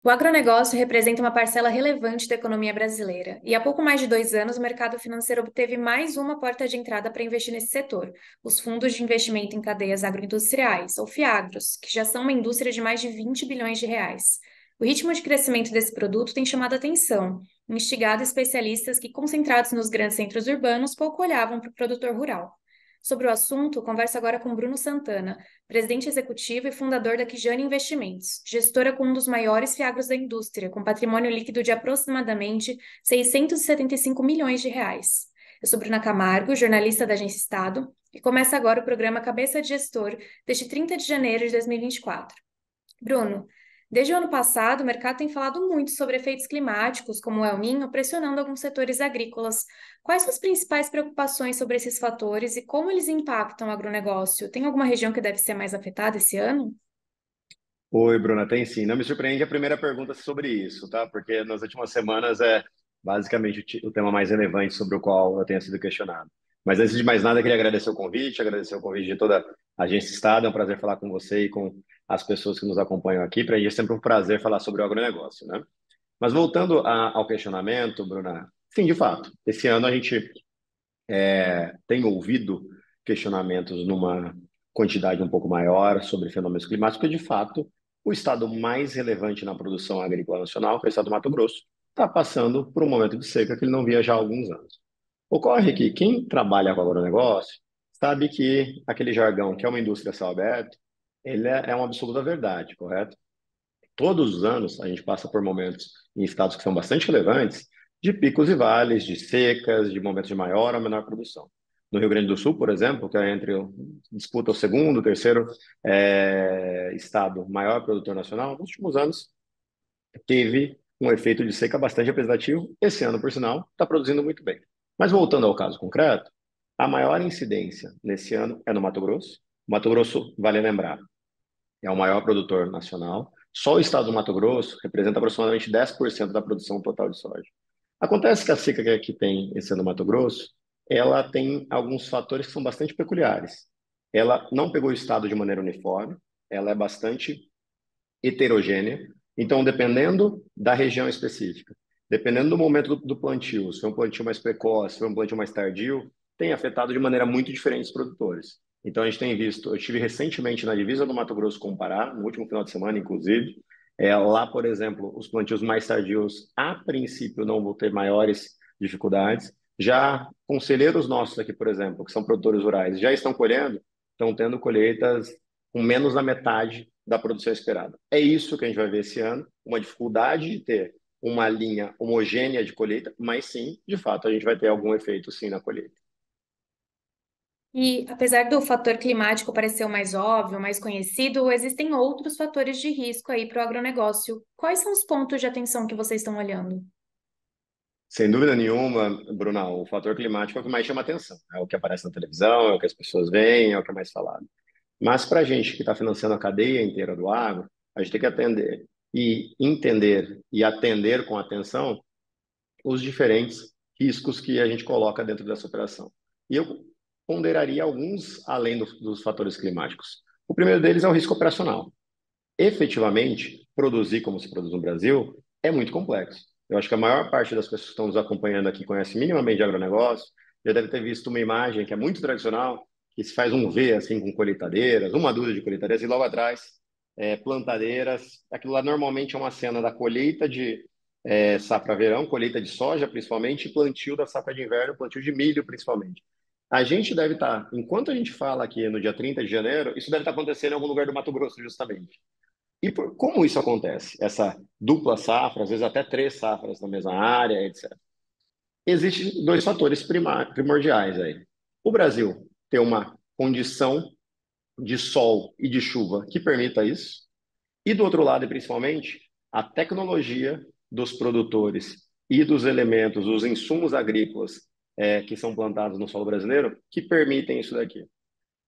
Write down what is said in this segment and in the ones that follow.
O agronegócio representa uma parcela relevante da economia brasileira, e há pouco mais de 2 anos o mercado financeiro obteve mais uma porta de entrada para investir nesse setor, os fundos de investimento em cadeias agroindustriais, ou FIAGROS, que já são uma indústria de mais de 20 bilhões de reais. O ritmo de crescimento desse produto tem chamado a atenção, instigado especialistas que, concentrados nos grandes centros urbanos, pouco olhavam para o produtor rural. Sobre o assunto, converso agora com Bruno Santana, presidente executivo e fundador da Kijane Investimentos, gestora com um dos maiores fiagros da indústria, com patrimônio líquido de aproximadamente 675 milhões de reais. Eu sou Bruna Camargo, jornalista da Agência Estado, e começa agora o programa Cabeça de Gestor, deste 30 de janeiro de 2024. Bruno, desde o ano passado, o mercado tem falado muito sobre efeitos climáticos, como o El Niño, pressionando alguns setores agrícolas. Quais são as principais preocupações sobre esses fatores e como eles impactam o agronegócio? Tem alguma região que deve ser mais afetada esse ano? Oi, Bruna, tem sim. Não me surpreende a primeira pergunta sobre isso, tá? Porque nas últimas semanas é basicamente o tema mais relevante sobre o qual eu tenho sido questionado. Mas antes de mais nada, eu queria agradecer o convite de toda a Agência Estado. É um prazer falar com você e com as pessoas que nos acompanham aqui. Para a gente é sempre um prazer falar sobre o agronegócio, né? Mas voltando ao questionamento, Bruna, sim, de fato, esse ano a gente tem ouvido questionamentos numa quantidade um pouco maior sobre fenômenos climáticos, porque, de fato, o estado mais relevante na produção agrícola nacional, que é o estado do Mato Grosso, está passando por um momento de seca que ele não via já há alguns anos. Ocorre que quem trabalha com agronegócio sabe que aquele jargão, que é uma indústria a céu aberto, ele é uma absoluta verdade, correto? Todos os anos a gente passa por momentos em estados que são bastante relevantes, de picos e vales, de secas, de momentos de maior ou menor produção. No Rio Grande do Sul, por exemplo, que é disputa o segundo, terceiro estado maior produtor nacional, nos últimos anos teve um efeito de seca bastante representativo. Esse ano, por sinal, está produzindo muito bem. Mas voltando ao caso concreto, a maior incidência nesse ano é no Mato Grosso. Mato Grosso, vale lembrar, é o maior produtor nacional. Só o estado do Mato Grosso representa aproximadamente 10% da produção total de soja. Acontece que a seca que tem esse ano no Mato Grosso, ela tem alguns fatores que são bastante peculiares. Ela não pegou o estado de maneira uniforme, ela é bastante heterogênea. Então, dependendo da região específica, dependendo do momento do plantio, se foi um plantio mais precoce, se foi um plantio mais tardio, tem afetado de maneira muito diferente os produtores. Então, a gente tem visto, eu estive recentemente na divisa do Mato Grosso com o Pará, no último final de semana, inclusive. Lá, por exemplo, os plantios mais tardios, a princípio, não vão ter maiores dificuldades. Já conselheiros nossos aqui, por exemplo, que são produtores rurais, já estão colhendo, estão tendo colheitas com menos da metade da produção esperada. É isso que a gente vai ver esse ano, uma dificuldade de ter uma linha homogênea de colheita, mas sim, de fato, a gente vai ter algum efeito sim na colheita. E, apesar do fator climático parecer o mais óbvio, o mais conhecido, existem outros fatores de risco aí para o agronegócio. Quais são os pontos de atenção que vocês estão olhando? Sem dúvida nenhuma, Bruna, o fator climático é o que mais chama atenção. É o que aparece na televisão, é o que as pessoas veem, é o que é mais falado. Mas para a gente que está financiando a cadeia inteira do agro, a gente tem que atender e entender e atender com atenção os diferentes riscos que a gente coloca dentro dessa operação. E eu ponderaria alguns além dos fatores climáticos. O primeiro deles é o risco operacional. Efetivamente, produzir como se produz no Brasil é muito complexo. Eu acho que a maior parte das pessoas que estão nos acompanhando aqui conhece minimamente de agronegócio, já deve ter visto uma imagem que é muito tradicional, que se faz um V assim com colheitadeiras, uma dúzia de colheitadeiras, e logo atrás plantadeiras. Aquilo lá normalmente é uma cena da colheita de safra verão, colheita de soja principalmente, e plantio da safra de inverno, plantio de milho principalmente. A gente deve estar, enquanto a gente fala aqui no dia 30 de janeiro, isso deve estar acontecendo em algum lugar do Mato Grosso, justamente. Como isso acontece? Essa dupla safra, às vezes até três safras na mesma área, etc. Existem dois fatores primordiais aí. O Brasil tem uma condição de sol e de chuva que permita isso, e do outro lado, e principalmente, a tecnologia dos produtores e dos elementos, os insumos agrícolas que são plantados no solo brasileiro, que permitem isso daqui.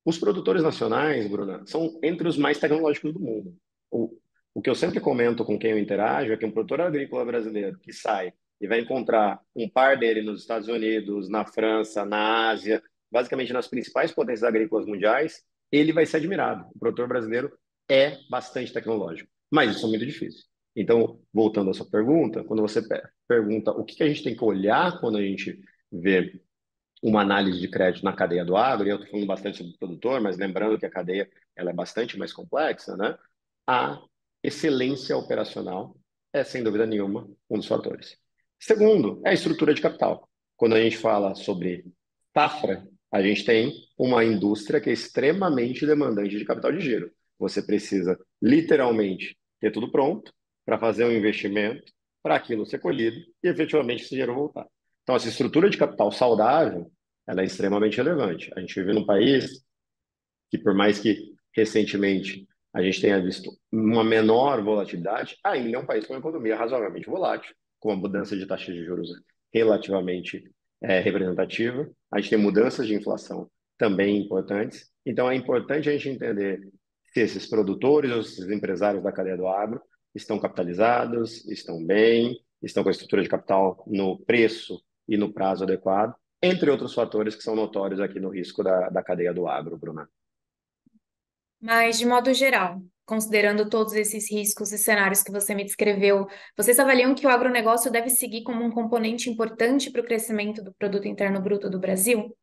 Os produtores nacionais, Bruna, são entre os mais tecnológicos do mundo. O, o que eu sempre comento com quem eu interajo é que um produtor agrícola brasileiro que sai e vai encontrar um par dele nos Estados Unidos, na França, na Ásia, basicamente nas principais potências agrícolas mundiais, ele vai ser admirado. O produtor brasileiro é bastante tecnológico, mas isso é muito difícil. Então, voltando à sua pergunta, quando você pergunta o que que a gente tem que olhar quando a gente vê uma análise de crédito na cadeia do agro, e eu estou falando bastante sobre o produtor, mas lembrando que a cadeia ela é bastante mais complexa, né? A excelência operacional é, sem dúvida nenhuma, um dos fatores. Segundo, é a estrutura de capital. Quando a gente fala sobre safra, a gente tem uma indústria que é extremamente demandante de capital de giro. Você precisa, literalmente, ter tudo pronto para fazer um investimento, para aquilo ser colhido e efetivamente esse dinheiro voltar. Então, essa estrutura de capital saudável, ela é extremamente relevante. A gente vive num país que, por mais que recentemente a gente tenha visto uma menor volatilidade, ainda é um país com uma economia razoavelmente volátil, com uma mudança de taxa de juros relativamente representativa. A gente tem mudanças de inflação também importantes. Então, é importante a gente entender se esses produtores ou esses empresários da cadeia do agro estão capitalizados, estão bem, estão com a estrutura de capital no preço e no prazo adequado, entre outros fatores que são notórios aqui no risco da cadeia do agro, Bruna. Mas, de modo geral, considerando todos esses riscos e cenários que você me descreveu, vocês avaliam que o agronegócio deve seguir como um componente importante para o crescimento do produto interno bruto do Brasil?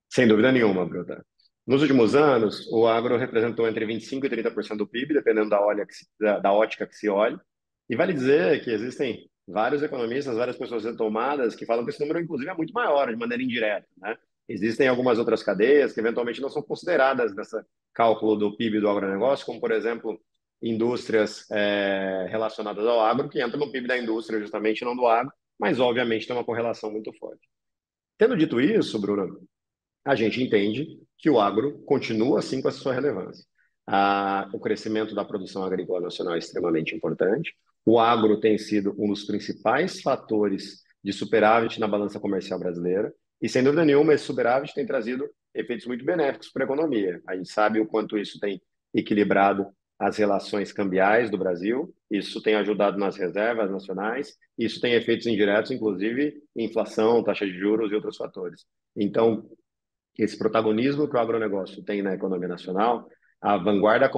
Sem dúvida nenhuma, Bruta. Nos últimos anos, o agro representou entre 25% e 30% do PIB, dependendo da ótica que se olhe. E vale dizer que existem vários economistas, várias pessoas retomadas que falam que esse número, inclusive, é muito maior, de maneira indireta, né? Existem algumas outras cadeias que, eventualmente, não são consideradas nessa cálculo do PIB do agronegócio, como, por exemplo, indústrias relacionadas ao agro, que entram no PIB da indústria, justamente, não do agro, mas, obviamente, tem uma correlação muito forte. Tendo dito isso, Bruno, a gente entende que o agro continua assim com a sua relevância. O crescimento da produção agrícola nacional é extremamente importante. O agro tem sido um dos principais fatores de superávit na balança comercial brasileira. E, sem dúvida nenhuma, esse superávit tem trazido efeitos muito benéficos para a economia. A gente sabe o quanto isso tem equilibrado as relações cambiais do Brasil, isso tem ajudado nas reservas nacionais, isso tem efeitos indiretos, inclusive inflação, taxa de juros e outros fatores. Então, esse protagonismo que o agronegócio tem na economia nacional, a vanguarda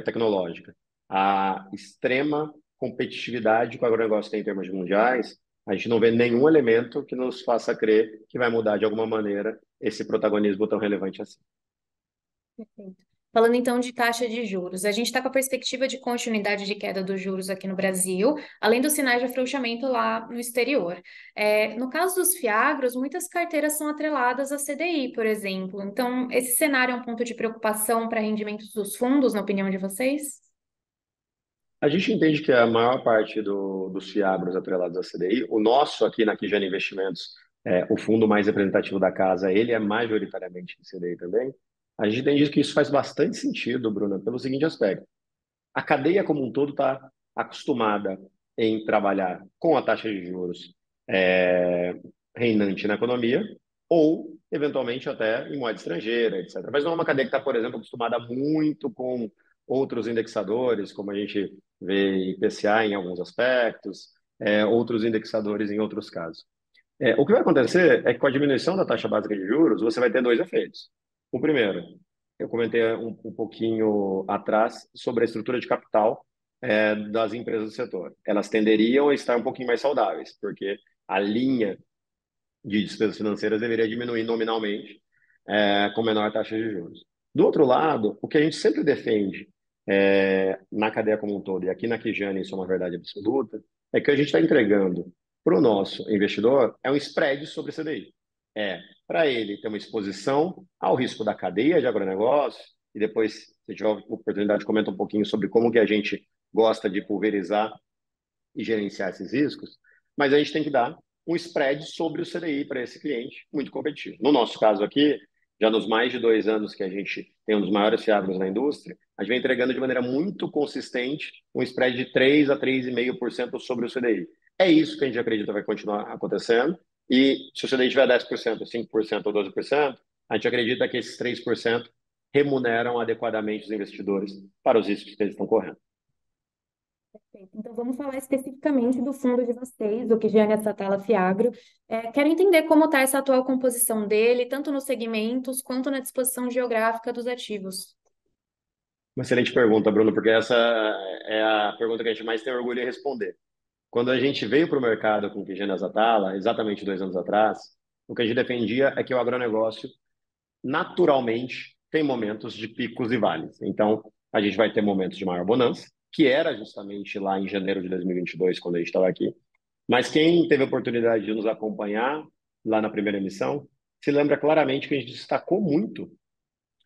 tecnológica, a extrema competitividade que o agronegócio tem em termos mundiais, a gente não vê nenhum elemento que nos faça crer que vai mudar de alguma maneira esse protagonismo tão relevante assim. Perfeito. Falando então de taxa de juros, a gente está com a perspectiva de continuidade de queda dos juros aqui no Brasil, além dos sinais de afrouxamento lá no exterior. No caso dos fiagros, muitas carteiras são atreladas à CDI, por exemplo. Então, esse cenário é um ponto de preocupação para rendimentos dos fundos, na opinião de vocês? A gente entende que a maior parte dos fiagros atrelados à CDI, o nosso aqui na Quijana Investimentos, o fundo mais representativo da casa, ele é majoritariamente de CDI também. A gente entende que isso faz bastante sentido, Bruna, pelo seguinte aspecto. A cadeia como um todo está acostumada em trabalhar com a taxa de juros é, reinante na economia ou, eventualmente, até em moeda estrangeira, etc. Mas não é uma cadeia que está, por exemplo, acostumada muito com outros indexadores, como a gente vê IPCA em alguns aspectos, outros indexadores em outros casos. O que vai acontecer é que com a diminuição da taxa básica de juros, você vai ter dois efeitos. O primeiro, eu comentei um pouquinho atrás sobre a estrutura de capital das empresas do setor. Elas tenderiam a estar um pouquinho mais saudáveis, porque a linha de despesas financeiras deveria diminuir nominalmente com menor taxa de juros. Do outro lado, o que a gente sempre defende na cadeia como um todo, e aqui na Kijane isso é uma verdade absoluta, é que a gente está entregando para o nosso investidor é um spread sobre CDI. Para ele ter uma exposição ao risco da cadeia de agronegócio, e depois, se tiver oportunidade, comenta um pouquinho sobre como que a gente gosta de pulverizar e gerenciar esses riscos, mas a gente tem que dar um spread sobre o CDI para esse cliente muito competitivo. No nosso caso aqui, já nos mais de 2 anos que a gente tem um dos maiores fiagros na indústria, a gente vem entregando de maneira muito consistente um spread de 3 a 3,5% sobre o CDI. É isso que a gente acredita vai continuar acontecendo. E se o CDI tiver 10%, 5% ou 12%, a gente acredita que esses 3% remuneram adequadamente os investidores para os riscos que eles estão correndo. Perfeito. Então, vamos falar especificamente do fundo de vocês, o Kigiane Satala Fiagro. Quero entender como está essa atual composição dele, tanto nos segmentos quanto na disposição geográfica dos ativos. Uma excelente pergunta, Bruno, porque essa é a pergunta que a gente mais tem orgulho em responder. Quando a gente veio para o mercado com o Quingenas Atala, exatamente 2 anos atrás, o que a gente defendia é que o agronegócio, naturalmente, tem momentos de picos e vales. Então, a gente vai ter momentos de maior bonança, que era justamente lá em janeiro de 2022, quando a gente estava aqui. Mas quem teve a oportunidade de nos acompanhar lá na primeira emissão, se lembra claramente que a gente destacou muito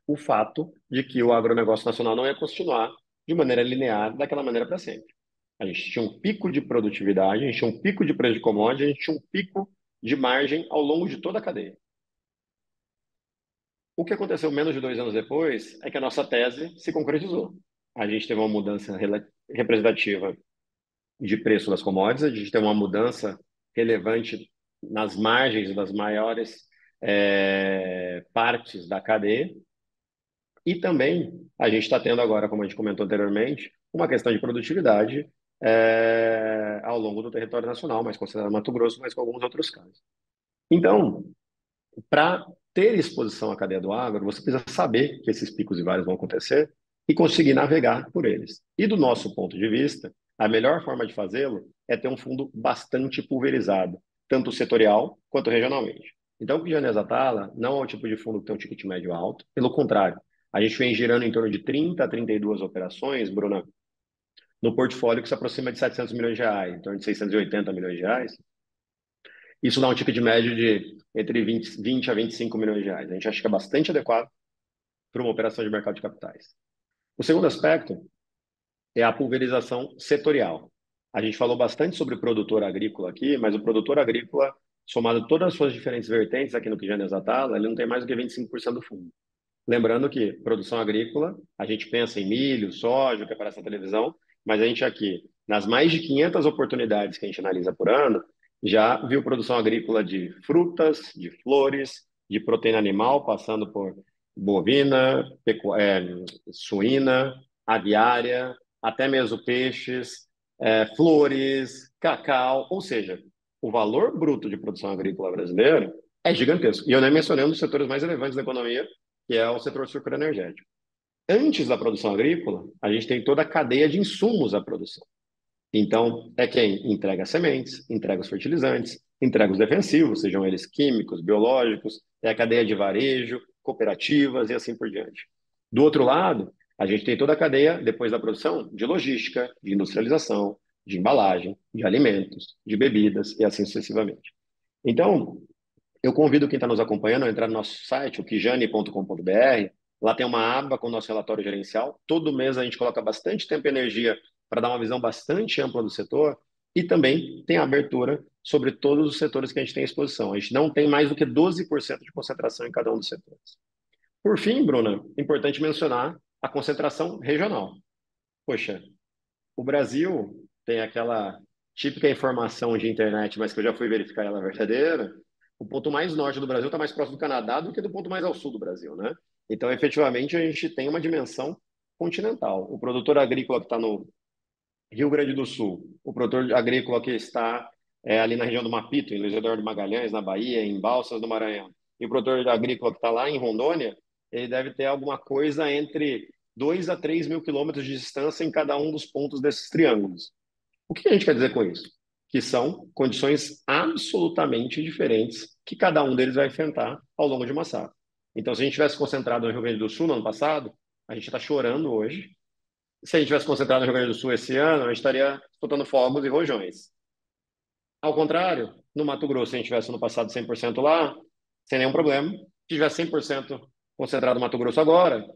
o fato de que o agronegócio nacional não ia continuar de maneira linear daquela maneira para sempre. A gente tinha um pico de produtividade, a gente tinha um pico de preço de commodity, a gente tinha um pico de margem ao longo de toda a cadeia. O que aconteceu menos de 2 anos depois é que a nossa tese se concretizou. A gente teve uma mudança representativa de preço das commodities, a gente teve uma mudança relevante nas margens das maiores partes da cadeia, e também a gente está tendo agora, como a gente comentou anteriormente, uma questão de produtividade ao longo do território nacional, mais considerado Mato Grosso, mas com alguns outros casos. Então, para ter exposição à cadeia do agro, você precisa saber que esses picos e vales vão acontecer e conseguir navegar por eles. E do nosso ponto de vista, a melhor forma de fazê-lo é ter um fundo bastante pulverizado, tanto setorial quanto regionalmente. Então, o Pijanesa Tala não é o tipo de fundo que tem um ticket médio alto, pelo contrário, a gente vem girando em torno de 30 a 32 operações, Bruna, no portfólio que se aproxima de 700 milhões de reais, em torno de 680 milhões de reais. Isso dá um ticket médio de entre 20 a 25 milhões de reais. A gente acha que é bastante adequado para uma operação de mercado de capitais. O segundo aspecto é a pulverização setorial. A gente falou bastante sobre o produtor agrícola aqui, mas o produtor agrícola, somado todas as suas diferentes vertentes aqui no Quijana Exatala, ele não tem mais do que 25% do fundo. Lembrando que produção agrícola, a gente pensa em milho, soja, que aparece na televisão, mas a gente aqui, nas mais de 500 oportunidades que a gente analisa por ano, já viu produção agrícola de frutas, de flores, de proteína animal, passando por bovina, suína, aviária, até mesmo peixes, flores, cacau, ou seja, o valor bruto de produção agrícola brasileira é gigantesco. E eu nem mencionei um dos setores mais relevantes da economia, que é o setor sucroenergético. Antes da produção agrícola, a gente tem toda a cadeia de insumos à produção. Então, é quem entrega as sementes, entrega os fertilizantes, entrega os defensivos, sejam eles químicos, biológicos, é a cadeia de varejo, cooperativas e assim por diante. Do outro lado, a gente tem toda a cadeia, depois da produção, de logística, de industrialização, de embalagem, de alimentos, de bebidas e assim sucessivamente. Então, eu convido quem está nos acompanhando a entrar no nosso site, o kijane.com.br. Lá tem uma aba com o nosso relatório gerencial. Todo mês a gente coloca bastante tempo e energia para dar uma visão bastante ampla do setor e também tem a abertura sobre todos os setores que a gente tem exposição. A gente não tem mais do que 12% de concentração em cada um dos setores. Por fim, Bruna, importante mencionar a concentração regional. Poxa, o Brasil tem aquela típica informação de internet, mas que eu já fui verificar ela verdadeira. O ponto mais norte do Brasil está mais próximo do Canadá do que do ponto mais ao sul do Brasil, né? Então, efetivamente, a gente tem uma dimensão continental. O produtor agrícola que está no Rio Grande do Sul, o produtor agrícola que está ali na região do Mapito, em Luiz Eduardo Magalhães, na Bahia, em Balsas do Maranhão, e o produtor agrícola que está lá em Rondônia, ele deve ter alguma coisa entre 2 a 3 mil quilômetros de distância em cada um dos pontos desses triângulos. O que a gente quer dizer com isso? Que são condições absolutamente diferentes que cada um deles vai enfrentar ao longo de uma safra. Então, se a gente tivesse concentrado no Rio Grande do Sul no ano passado, a gente está chorando hoje. Se a gente tivesse concentrado no Rio Grande do Sul esse ano, a gente estaria soltando fogos e rojões. Ao contrário, no Mato Grosso, se a gente tivesse no passado 100% lá, sem nenhum problema. Se tivesse 100% concentrado no Mato Grosso agora,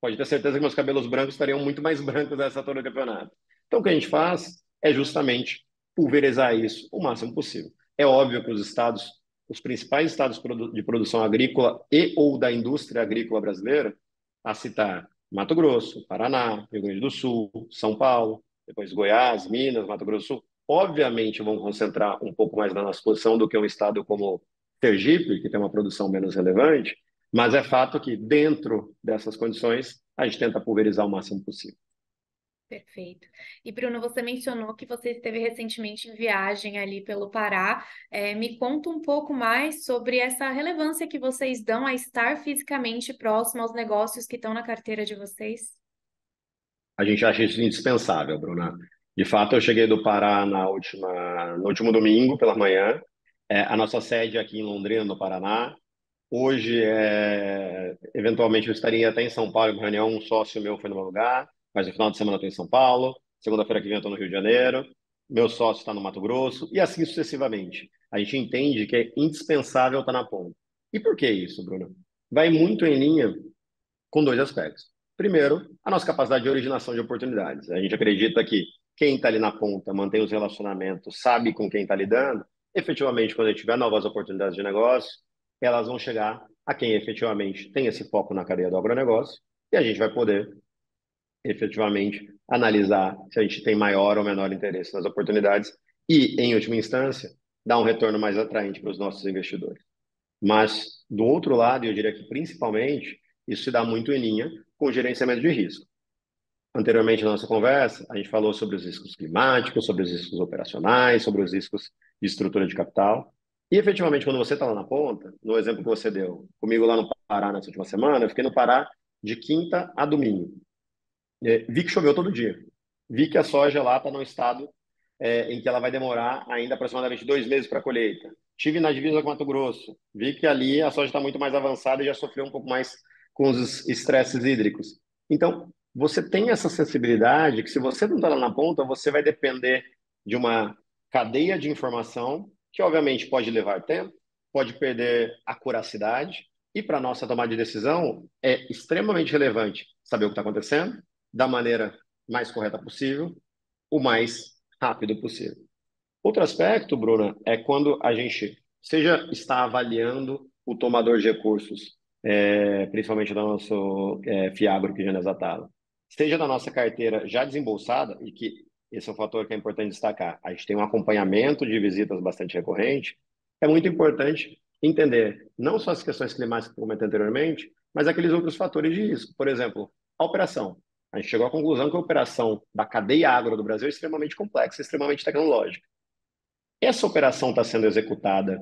pode ter certeza que meus cabelos brancos estariam muito mais brancos nessa altura do campeonato. Então, o que a gente faz é justamente pulverizar isso o máximo possível. É óbvio que os estados, os principais estados de produção agrícola e ou da indústria agrícola brasileira, a citar Mato Grosso, Paraná, Rio Grande do Sul, São Paulo, depois Goiás, Minas, Mato Grosso do Sul, obviamente vão concentrar um pouco mais na nossa posição do que um estado como Sergipe, que tem uma produção menos relevante, mas é fato que dentro dessas condições a gente tenta pulverizar o máximo possível. Perfeito. E Bruno, você mencionou que você esteve recentemente em viagem ali pelo Pará. Me conta um pouco mais sobre essa relevância que vocês dão a estar fisicamente próximo aos negócios que estão na carteira de vocês. A gente acha isso indispensável, Bruna. De fato, eu cheguei do Pará no último domingo pela manhã. A nossa sede é aqui em Londrina, no Paraná. Hoje, eventualmente, eu estaria até em São Paulo, em uma reunião, um sócio meu foi no meu lugar, mas no final de semana eu estou em São Paulo, segunda-feira que vem eu estou no Rio de Janeiro, meu sócio está no Mato Grosso, e assim sucessivamente. A gente entende que é indispensável estar na ponta. E por que isso, Bruno? Vai muito em linha com dois aspectos. Primeiro, a nossa capacidade de originação de oportunidades. A gente acredita que quem está ali na ponta, mantém os relacionamentos, sabe com quem está lidando, efetivamente, quando a gente tiver novas oportunidades de negócio, elas vão chegar a quem efetivamente tem esse foco na cadeia do agronegócio e a gente vai poder efetivamente analisar se a gente tem maior ou menor interesse nas oportunidades e, em última instância, dar um retorno mais atraente para os nossos investidores. Mas, do outro lado, eu diria que principalmente, isso se dá muito em linha com o gerenciamento de risco. Anteriormente, na nossa conversa, a gente falou sobre os riscos climáticos, sobre os riscos operacionais, sobre os riscos de estrutura de capital. E, efetivamente, quando você está lá na ponta, no exemplo que você deu, comigo lá no Pará nessa última semana, eu fiquei no Pará de quinta a domingo. Vi que choveu todo dia. Vi que a soja lá está num estado em que ela vai demorar ainda aproximadamente 2 meses para a colheita. Tive na divisa com Mato Grosso. Vi que ali a soja está muito mais avançada e já sofreu um pouco mais com os estresses hídricos. Então, você tem essa sensibilidade que se você não está lá na ponta, você vai depender de uma cadeia de informação que, obviamente, pode levar tempo, pode perder a curacidade, e para a nossa tomada de decisão é extremamente relevante saber o que está acontecendo, da maneira mais correta possível, o mais rápido possível. Outro aspecto, Bruna, é quando a gente seja está avaliando o tomador de recursos, principalmente do nosso Fiagro, que já é Zatala, seja da nossa carteira já desembolsada, e que esse é um fator que é importante destacar, a gente tem um acompanhamento de visitas bastante recorrente, é muito importante entender não só as questões climáticas que eu comentei anteriormente, mas aqueles outros fatores de risco. Por exemplo, a operação. A gente chegou à conclusão que a operação da cadeia agro do Brasil é extremamente complexa, extremamente tecnológica. Essa operação está sendo executada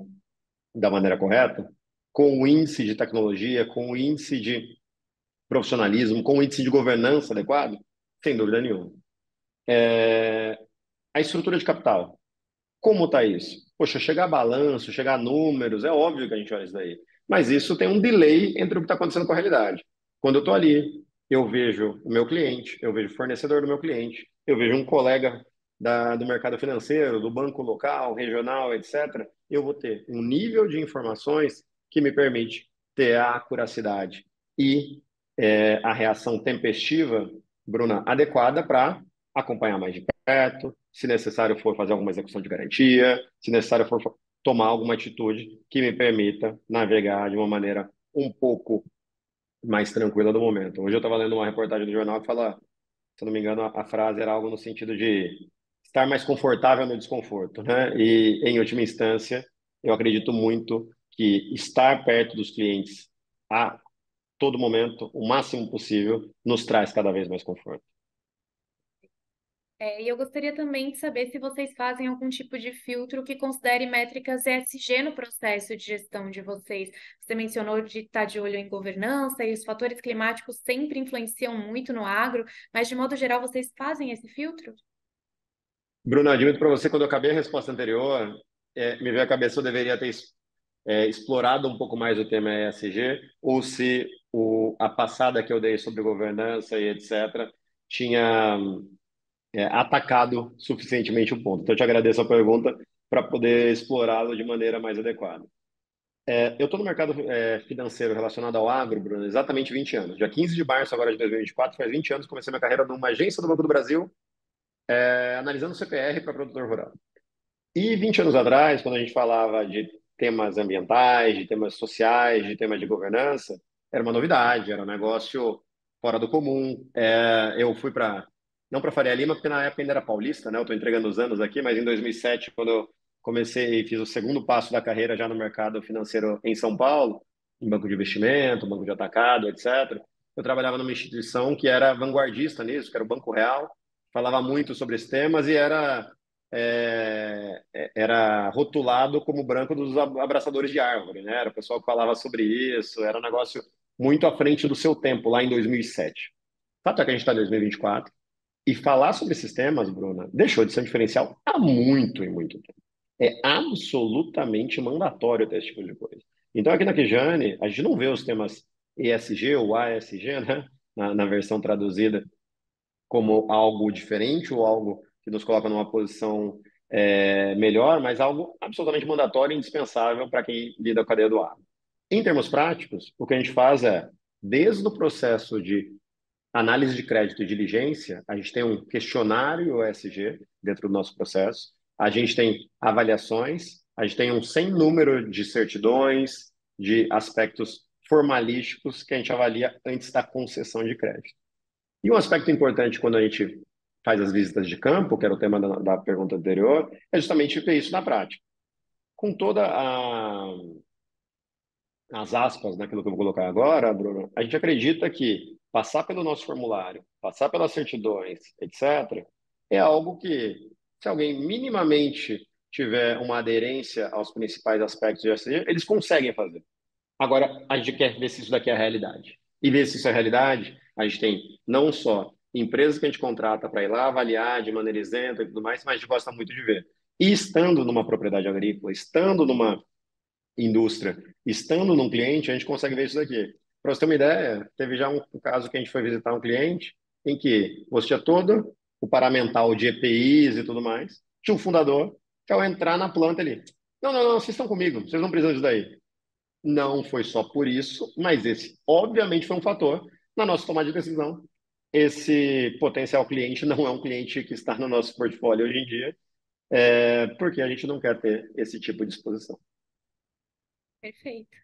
da maneira correta, com o índice de tecnologia, com o índice de profissionalismo, com o índice de governança adequado? Sem dúvida nenhuma. A estrutura de capital. Como está isso? Poxa, chegar a balanço, chegar a números, é óbvio que a gente olha isso daí. Mas isso tem um delay entre o que está acontecendo com a realidade. Quando eu estou ali, eu vejo o meu cliente, eu vejo o fornecedor do meu cliente, eu vejo um colega do mercado financeiro, do banco local, regional, etc. Eu vou ter um nível de informações que me permite ter a acuracidade e a reação tempestiva, Bruna, adequada para acompanhar mais de perto, se necessário for fazer alguma execução de garantia, se necessário for tomar alguma atitude que me permita navegar de uma maneira um pouco mais tranquila do momento. Hoje eu estava lendo uma reportagem do jornal que fala, se eu não me engano, a frase era algo no sentido de estar mais confortável no desconforto, né? E, em última instância, eu acredito muito que estar perto dos clientes a todo momento, o máximo possível, nos traz cada vez mais conforto. E eu gostaria também de saber se vocês fazem algum tipo de filtro que considere métricas ESG no processo de gestão de vocês. Você mencionou de estar de olho em governança e os fatores climáticos sempre influenciam muito no agro, mas de modo geral vocês fazem esse filtro? Bruno, admito para você, quando eu acabei a resposta anterior, me veio à cabeça se eu deveria ter explorado um pouco mais o tema ESG, ou se a passada que eu dei sobre governança e etc. tinha atacado suficientemente o ponto. Então, eu te agradeço a pergunta para poder explorá-lo de maneira mais adequada. Eu estou no mercado financeiro relacionado ao agro, Bruno, exatamente 20 anos. Dia 15 de março agora de 2024, faz 20 anos que comecei minha carreira numa agência do Banco do Brasil, analisando CPR para produtor rural. E 20 anos atrás, quando a gente falava de temas ambientais, de temas sociais, de temas de governança, era uma novidade, era um negócio fora do comum. Eu fui não para Faria Lima, porque na época ainda era paulista, né? Eu estou entregando os anos aqui, mas em 2007, quando eu comecei e fiz o segundo passo da carreira já no mercado financeiro em São Paulo, em banco de investimento, banco de atacado, etc., eu trabalhava numa instituição que era vanguardista nisso, que era o Banco Real, falava muito sobre esses temas e era rotulado como branco dos abraçadores de árvore, né? Era o pessoal que falava sobre isso, era um negócio muito à frente do seu tempo, lá em 2007. Fato é que a gente está em 2024, E falar sobre sistemas, Bruna, deixou de ser um diferencial há muito e muito tempo. É absolutamente mandatório ter esse tipo de coisa. Então, aqui na Kijane, a gente não vê os temas ESG ou ASG, né, na versão traduzida, como algo diferente ou algo que nos coloca numa posição melhor, mas algo absolutamente mandatório e indispensável para quem lida com a cadeia do agro. Em termos práticos, o que a gente faz é, desde o processo de análise de crédito e diligência, a gente tem um questionário ESG dentro do nosso processo, a gente tem avaliações, a gente tem um sem número de certidões, de aspectos formalísticos que a gente avalia antes da concessão de crédito. E um aspecto importante quando a gente faz as visitas de campo, que era o tema da pergunta anterior, é justamente ver isso na prática. Com toda as aspas naquilo que eu vou colocar agora, Bruno, a gente acredita que passar pelo nosso formulário, passar pelas certidões, etc., é algo que, se alguém minimamente tiver uma aderência aos principais aspectos de ESG, eles conseguem fazer. Agora, a gente quer ver se isso daqui é a realidade. E ver se isso é a realidade, a gente tem não só empresas que a gente contrata para ir lá avaliar de maneira isenta e tudo mais, mas a gente gosta muito de ver. E estando numa propriedade agrícola, estando numa indústria, estando num cliente, a gente consegue ver isso daqui. Para você ter uma ideia, teve já um caso que a gente foi visitar um cliente em que você tinha todo o paramental de EPIs e tudo mais, tinha um fundador que ao entrar na planta ele, não, não, não, vocês estão comigo, vocês não precisam disso daí. Não foi só por isso, mas esse obviamente foi um fator na nossa tomada de decisão. Esse potencial cliente não é um cliente que está no nosso portfólio hoje em dia, porque a gente não quer ter esse tipo de exposição. Perfeito.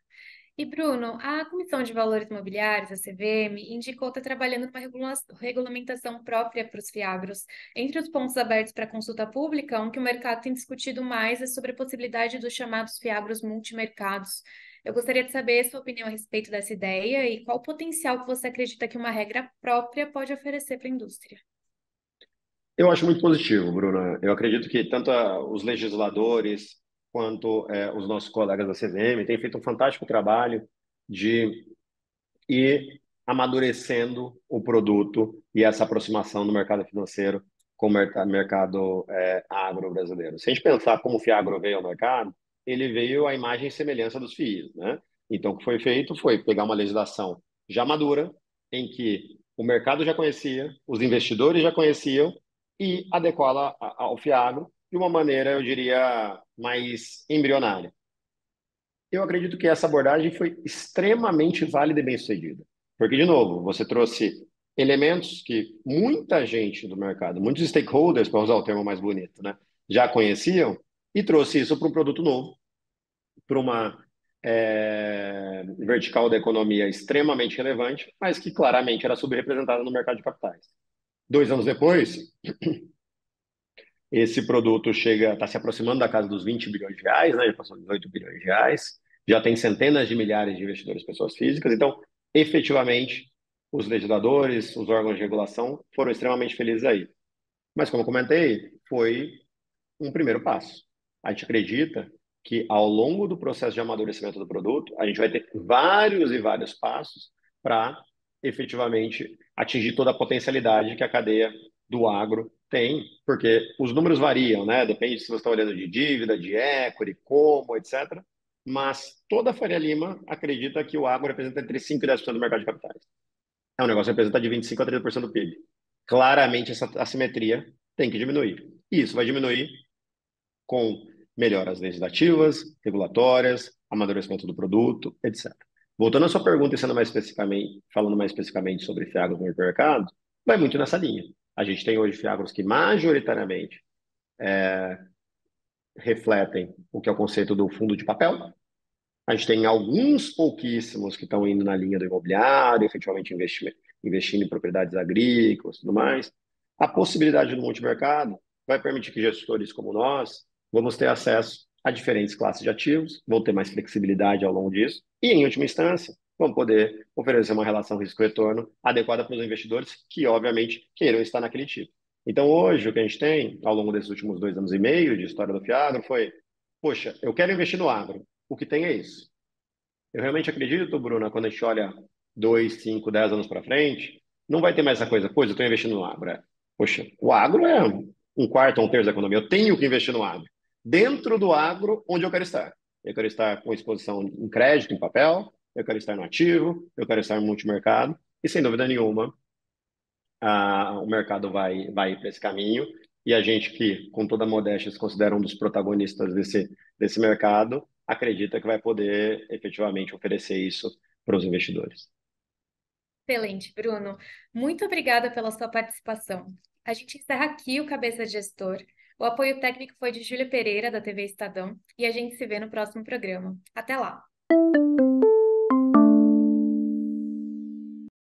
E, Bruno, a Comissão de Valores Imobiliários, a CVM, indicou estar trabalhando numa regulamentação própria para os fiagros. Entre os pontos abertos para consulta pública, um que o mercado tem discutido mais é sobre a possibilidade dos chamados fiagros multimercados. Eu gostaria de saber a sua opinião a respeito dessa ideia e qual o potencial que você acredita que uma regra própria pode oferecer para a indústria. Eu acho muito positivo, Bruna. Eu acredito que tanto os legisladores quanto os nossos colegas da CVM têm feito um fantástico trabalho de ir amadurecendo o produto e essa aproximação do mercado financeiro com o mercado agro brasileiro. Se a gente pensar como o Fiagro veio ao mercado, ele veio à imagem e semelhança dos FIIs, né? Então, o que foi feito foi pegar uma legislação já madura, em que o mercado já conhecia, os investidores já conheciam, e adequá-la ao Fiagro de uma maneira, eu diria, mais embrionária. Eu acredito que essa abordagem foi extremamente válida e bem-sucedida. Porque, de novo, você trouxe elementos que muita gente do mercado, muitos stakeholders, para usar o termo mais bonito, né, já conheciam, e trouxe isso para um produto novo, para uma vertical da economia extremamente relevante, mas que claramente era subrepresentada no mercado de capitais. 2 anos depois, esse produto chega, está se aproximando da casa dos 20 bilhões de reais, né? Já passou dos 8 bilhões de reais, já tem centenas de milhares de investidores, pessoas físicas. Então, efetivamente, os legisladores, os órgãos de regulação foram extremamente felizes aí. Mas, como eu comentei, foi um primeiro passo. A gente acredita que, ao longo do processo de amadurecimento do produto, a gente vai ter vários e vários passos para efetivamente atingir toda a potencialidade que a cadeia do agro tem, porque os números variam, né? Depende se você está olhando de dívida, de equity, como, etc. Mas toda a Faria Lima acredita que o agro representa entre 5% e 10% do mercado de capitais. É um negócio que representa de 25% a 30% do PIB. Claramente, essa assimetria tem que diminuir. E isso vai diminuir com melhoras legislativas, regulatórias, amadurecimento do produto, etc. Voltando à sua pergunta e sendo mais especificamente, falando mais especificamente sobre fiagros no mercado, vai muito nessa linha. A gente tem hoje fiagros que majoritariamente refletem o que é o conceito do fundo de papel. A gente tem alguns pouquíssimos que estão indo na linha do imobiliário, efetivamente investindo em propriedades agrícolas e tudo mais. A possibilidade do multimercado vai permitir que gestores como nós vamos ter acesso a diferentes classes de ativos, vão ter mais flexibilidade ao longo disso, e, em última instância, vão poder oferecer uma relação risco-retorno adequada para os investidores que, obviamente, queiram estar naquele tipo. Então, hoje, o que a gente tem, ao longo desses últimos 2 anos e meio de história do Fiagro, foi: poxa, eu quero investir no agro. O que tem é isso. Eu realmente acredito, Bruna, quando a gente olha 2, 5, 10 anos para frente, não vai ter mais essa coisa, pois eu estou investindo no agro. Poxa, o agro é um quarto ou um terço da economia. Eu tenho que investir no agro. Dentro do agro, onde eu quero estar? Eu quero estar com exposição em crédito, em papel, eu quero estar no ativo, eu quero estar no multimercado, e sem dúvida nenhuma, o mercado vai para esse caminho, e a gente que, com toda a modéstia, se considera um dos protagonistas desse mercado, acredita que vai poder efetivamente oferecer isso para os investidores. Excelente, Bruno. Muito obrigada pela sua participação. A gente encerra aqui o Cabeça de Gestor. O apoio técnico foi de Júlia Pereira, da TV Estadão, e a gente se vê no próximo programa. Até lá!